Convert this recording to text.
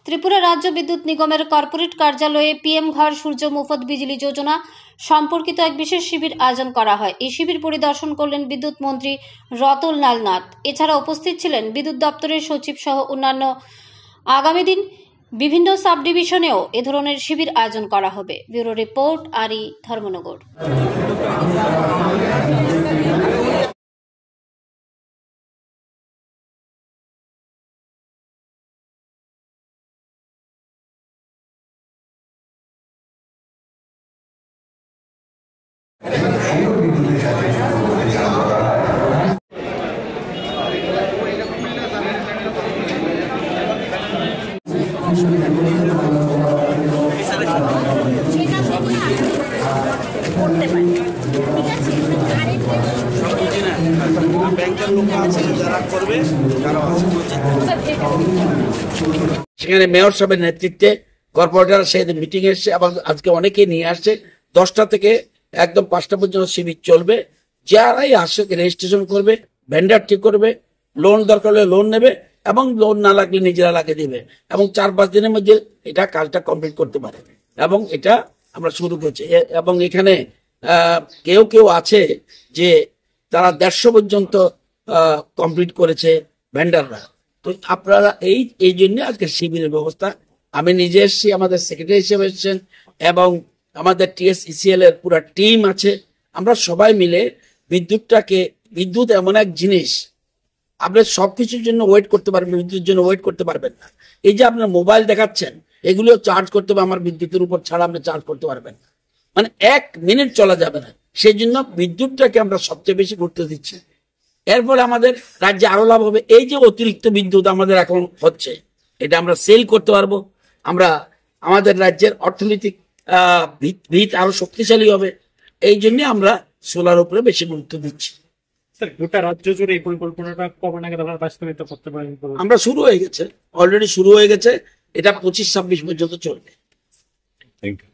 ত্রিপুরা রাজ্য বিদ্যুৎ নিগমের কর্পোরেট কার্যালয়ে পিএম ঘর সূর্য মুফত বিজলি যোজনা সম্পর্কিত এক বিশেষ শিবির আয়োজন করা হয়। এই শিবির পরিদর্শন করলেন বিদ্যুৎ মন্ত্রী রতন লাল নাথ। এছাড়া উপস্থিত ছিলেন বিদ্যুৎ দপ্তরের সচিব সহ অন্যান্য। আগামী দিন বিভিন্ন সাব ডিভিশনেও এ ধরনের শিবির আয়োজন করা হবে। ব্যুরো রিপোর্ট, আরি, ধর্মনগর। সেখানে মেয়র সাহেবের নেতৃত্বে কর্পোরেটর সেদিন মিটিং এসছে এবং আজকে অনেকে নিয়ে আসছে। 10টা থেকে একদম 5টা পর্যন্ত শিবির চলবে। যারাই আসে রেজিস্ট্রেশন করবে, ভেন্ডার ঠিক করবে, লোন দরকার হলে লোন নেবে এবং লোন না লাগলে নিজেরা লাগিয়ে দেবে এবং 4-5 দিনের মধ্যে এটা কাজটা কমপ্লিট করতে পারে এবং এটা আমরা শুরু করছি। এবং এখানে কেউ কেউ আছে যে তারা 150 পর্যন্ত কমপ্লিট করেছে ভেন্ডাররা। তো আপনারা এই জন্য আজকে শিবিরের ব্যবস্থা। আমি নিজে এসেছি, আমাদের সেক্রেটারি হিসেবে এসেছেন এবং আমাদের টিএসইসিএল এর পুরো টিম আছে। আমরা সবাই মিলে বিদ্যুৎ এমন এক জিনিস, আপনি সবকিছুর জন্য ওয়েট করতে পারবেন, বিদ্যুতের জন্য ওয়েট করতে পারবেন না। এই যে আপনার মোবাইল দেখাচ্ছেন, এগুলিও চার্জ করতে হবে, আমার বিদ্যুতের উপর ছাড়া আপনি চার্জ করতে পারবেন না, মানে 1 মিনিট চলা যাবে না। সেই জন্য বিদ্যুৎটাকে আমরা সবচেয়ে বেশি গুরুত্ব দিচ্ছি। এর ফলে আমাদের রাজ্যে আরো লাভ হবে। এই যে অতিরিক্ত বিদ্যুৎ আমাদের এখন হচ্ছে, এটা আমরা সেল করতে পারবো। আমরা আমাদের রাজ্যের অর্থনৈতিক ভিত আরো শক্তিশালী হবে। এই জন্য আমরা সোলার উপরে বেশি গুরুত্ব দিচ্ছি। গোটা রাজ্য জুড়ে এই পরিকল্পনাটা কবে নাগাদ আপনারা বাস্তবায়িত করতে পারেন? আমরা শুরু হয়ে গেছে, অলরেডি শুরু হয়ে গেছে। এটা 25-26 পর্যন্ত চলবে। Thank you.